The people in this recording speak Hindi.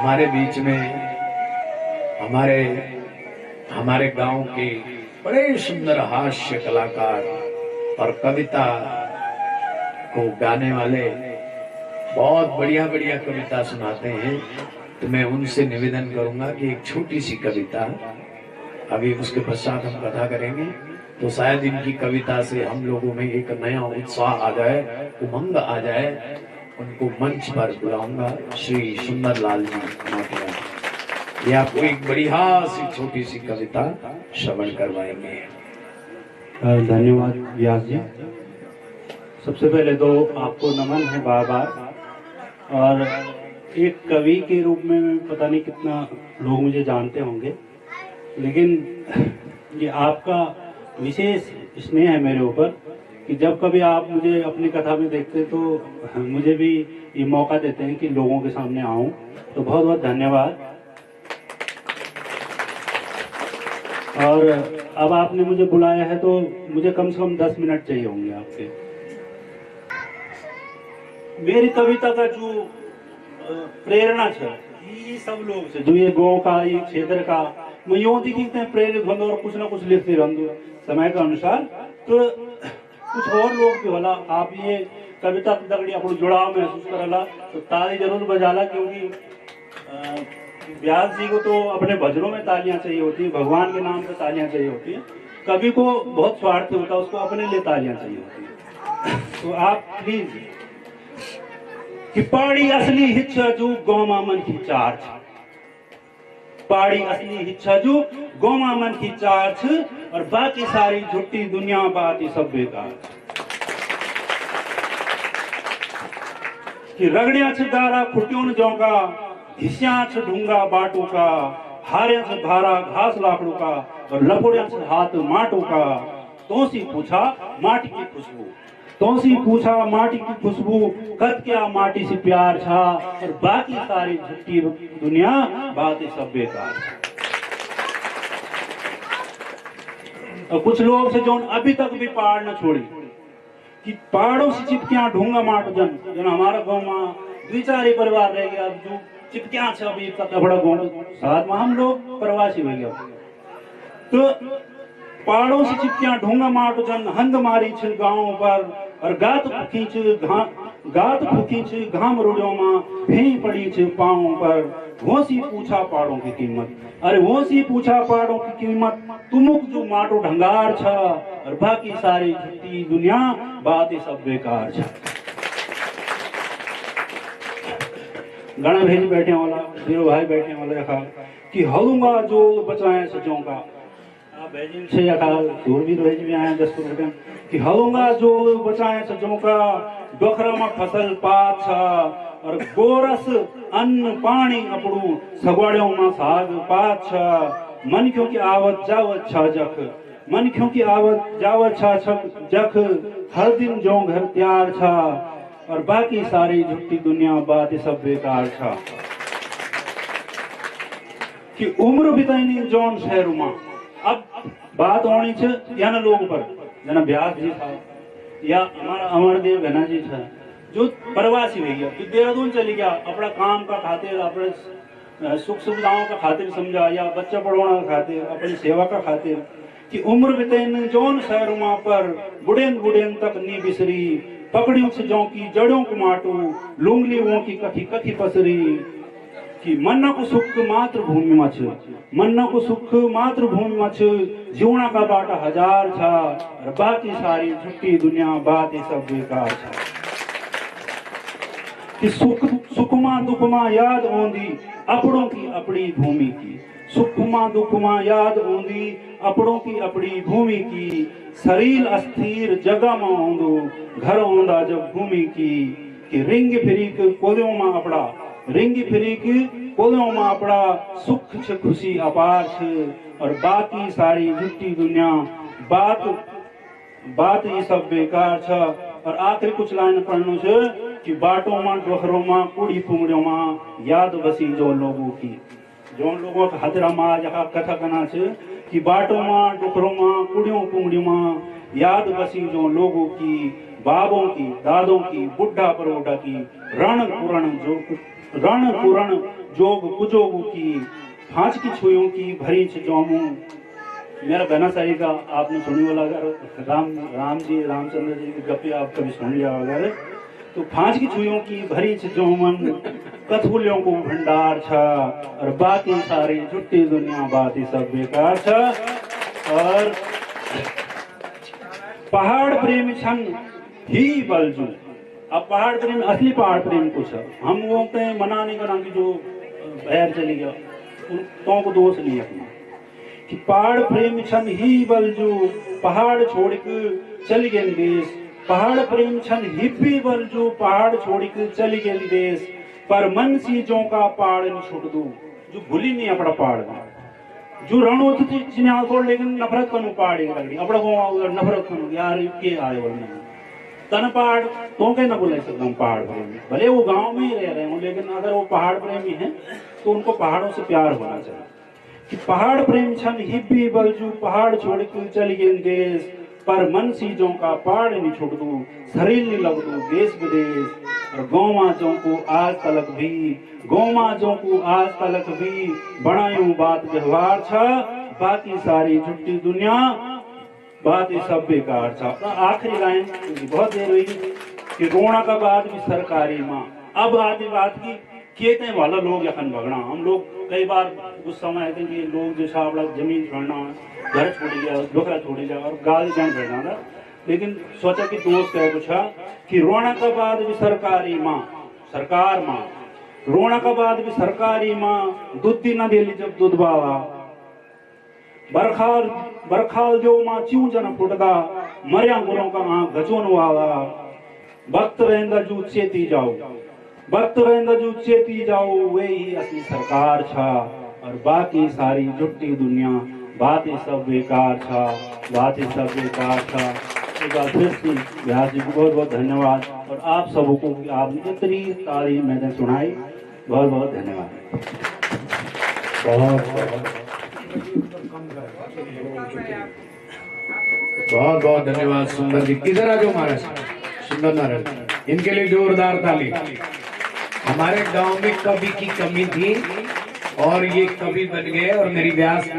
हमारे बीच में हमारे हमारे गांव के बड़े सुंदर हास्य कलाकार और कविता को गाने वाले बहुत बढ़िया बढ़िया कविता सुनाते हैं। तो मैं उनसे निवेदन करूंगा कि एक छोटी सी कविता, अभी उसके पश्चात हम कथा करेंगे, तो शायद इनकी कविता से हम लोगों में एक नया उत्साह आ जाए, उमंग आ जाए। उनको मंच पर बुलाऊंगा, श्री सुंदर लाल जी माटिया, ये आपको एक बढ़िया सी छोटी सी कविता श्रवण करवाएंगे। धन्यवाद व्यास जी। सबसे पहले तो आपको नमन है बार बार, और एक कवि के रूप में पता नहीं कितना लोग मुझे जानते होंगे, लेकिन ये आपका विशेष स्नेह है मेरे ऊपर कि जब कभी आप मुझे अपनी कथा में देखते तो मुझे भी ये मौका देते हैं कि लोगों के सामने आऊं। तो बहुत बहुत धन्यवाद। और अब आपने मुझे बुलाया है तो मुझे कम से कम 10 मिनट चाहिए होंगे आपके। मेरी कविता का जो प्रेरणा है ये सब लोग से, जो ये गाँव का, ये क्षेत्र का, मैं यूँ दिखते हैं प्रेरित होंगे और कुछ ना कुछ लिखते रहूंगा समय के अनुसार। तो कुछ और लोग भी होला, आप ये कविता दगड़ी आप जुड़ाव महसूस करला तो ताली जरूर बजाला, क्योंकि व्यास जी को तो अपने भजनों में तालियां चाहिए होती है, भगवान के नाम पे तालियां चाहिए होती है। कवि को बहुत स्वार्थ होता है, उसको अपने लिए तालियां चाहिए होती है। तो आप प्लीज कि पाड़ी असली हिच्छा जो गोमा मन की चार, पाड़ी असली हिच्छा जो गोमा मन की चार, और बाकी सारी झुट्टी दुनिया बात ही सब बेकार। कि रगड़िया छ दारा खुट्यों जोंका, घिस्या छ ढूंगा बाटू का, हारे छ भारा घास लाकड़ू का, और लपोड़िया छ हाथ माटू का। तोसी पूछा माटी की खुशबू, तोसी पूछा माटी की खुशबू, कद क्या माटी से प्यार था, और बाकी सारी झुट्टी दुनिया बातें सब बेकार। और कुछ लोग से जो अभी तक भी पहाड़ न छोड़ी कि पहाड़ों से चिपकियां ढूंगा माट जन हमारा गाँव में 2-4 परिवार रह गया, जो चिपकियां छ अभी तक बड़ा गाँव साथ में हम लोग प्रवासी हो गया। तो पहाड़ों से चिपकियां ढूंगा माट जन हंद मारी छ गाँव पर, और गात फूकी छ घाम रोड़ों में, भें पड़ी छ पाँव पर। घोसी पूछा पहाड़ों की कीमत, अरे घोसी पूछा पहाड़ों की कीमत, तुमुक जो माटो ढंगार छ, और बाकी सारी झुट्टी दुनिया बातें सब बेकार छ। गणा भेज बैठे वाला, जीरो भाई बैठे वाला रखा कि हलूंगा जो बचाए सचों का, भेजिन से दूर भी भेज भी आए 10 रुपये कि हलूंगा जो बचाए सचों का, डोखरा में फसल पात छ, और गोरस अन्न पानी अपड़ू सगवाड़ों में साग पात छ। मन क्यों की आवत जावत छ जख, मन क्यों की आवत जावत छ जख, हर दिन जो घर त्यार छ, और बाकी सारी झुट्टी दुनिया बात सब बेकार छ। कि उम्र बिताई जौन शहर में, अब बात होनी छ याना लोग पर, जना व्यास जी था या हमारा अमरदेव घना जी था, जो प्रवासी हो गया, जो देहरादून चली गया अपना काम का खातिर, अपने सुख सुविधाओं का खातिर समझा, या बच्चा पढ़ाने का खातिर, अपनी सेवा का खातिर। कि उम्र बिताई जौन शहर वहां पर, बुढ़ेन बुढ़ेन तक नी बिसरी, पकड़ियों से जौ की जड़ों को माटू, लुंगली वो की कथी कथी पसरी। कि मन्ना को सुख मातृभूमि में छ, मन्ना को सुख मातृभूमि में छ, जीवना का बाटा हजार था, और बाकी सारी झुट्टी दुनिया बात सब बेकार था। कि सुखमा दुखमा याद ओंदी अपड़ों की अपनी भूमि की, सुखमा दुखमा याद ओंदी अपड़ों की अपनी भूमि की। शरीर अस्थिर जगह में ओंदो, घर ओंदा जब भूमि की। कि रिंग फिरीक कोलियों में अपड़ा, रिंग फिरीक कोलियों में अपड़ा, सुख छ खुशी अपार छ, और बाकी सारी झुट्टी दुनिया बात ये सब बेकार छ। और आखिरी कुछ लाइन पढ़नो छे कि बाटों में डोखरों में कुड़ी पुंगड़ियों में, याद बसी जो लोगों की, जो लोगों का हजरा में जहाँ कथा करना छे कि बाटों में डोखरों में कुड़ियों पुंगड़ियों में, याद बसी जो लोगों की, बाबों की दादों की बुढ़ा परोढ़ा की, रण कुरण जोग कुजोग की फांच की छुइयों की भरी छ जोमू। मेरा बहना साई का आपने सुनी वाला अगर रामचंद्र जी की गप्पे आप कभी सुन लिया अगर, तो फांच की छुइयों की भरी छ जोमन कथुलियों को भंडार छ, और बाकी सारी झुट्टी दुनिया बाती सब बेकार छ। और पहाड़ प्रेम छन ही बलजू। अब पहाड़ प्रेम असली पहाड़ प्रेम कुछ है, हम वो पे मना नहीं करा कि जो बाहर चली गया उन को दोष नहीं अपना कि पहाड़ प्रेम छन ही बलजू, पहाड़ छोड़ के चली गए देश। पहाड़ प्रेम छन हिब्बी बलजू, पहाड़ छोड़ के चली गए देश। पर मन सीजों का पहाड़ नहीं छुट दू, जो भूली नहीं अपना पहाड़ जो रणो चिन्ह छोड़, लेकिन नफरत कनु पहाड़ एक लगड़ी अपना को नफरत कनु यार के आए बोलने तन पहाड़ तो के ना बोले सकता हूँ पहाड़ प्रेमी, भले वो गांव में ही रह रहे हो, लेकिन अगर वो पहाड़ प्रेमी हैं तो उनको पहाड़ों से प्यार होना चाहिए कि पहाड़ प्रेम छन हिब्बी बलजू, पहाड़ छोड़ के चल गए देश। पर मन सीजों का पहाड़ नहीं छोड़ दू, शरीर नहीं लग दू देश विदेश। और गौ माजों को आज तलक भी, गौ माजों को आज तलक भी बनायूं बात व्यवहार छ। बाकी सारी झुट्टी दुनिया बात ये सब बेकार था। आखिरी लाइन बहुत देर हुई कि रोना का बाद भी सरकारी माँ। अब आती बात की खेते वाला लोग यखन भगना, हम लोग कई बार उस समय थे कि लोग जो साहब जमीन छोड़ना, घर छोड़ी गया, डोकरा छोड़ी गया और गाली जान बैठना था। लेकिन सोचा कि दोस्त कह पूछा कि रोना का बाद भी सरकारी माँ, सरकार माँ, रोना का बाद भी सरकारी माँ, दूध दी न देली जब दूध बावा। बरखाल जो माँ च्यू जन फुटदा, मरिया गुरों का आँख गजोन वाला। वक्त रहेंदा जू चेती जाओ, वक्त रहेंदा जू चेती जाओ, वे ही असली सरकार छा। और बाकी सारी झुट्टी दुनिया बातें सब बेकार छा, बातें सब बेकार छा। एक बार फिर से व्यास जी को बहुत बहुत धन्यवाद, और आप सबको आपने इतनी तारीफ मैंने सुनाई, बहुत बहुत धन्यवाद। बहुत बहुत धन्यवाद सुंदर जी। किधर आ जाओ महाराज, सुंदर नारायण, इनके लिए जोरदार ताली। हमारे गांव में कवि की कमी थी और ये कवि बन गए, और मेरी व्यास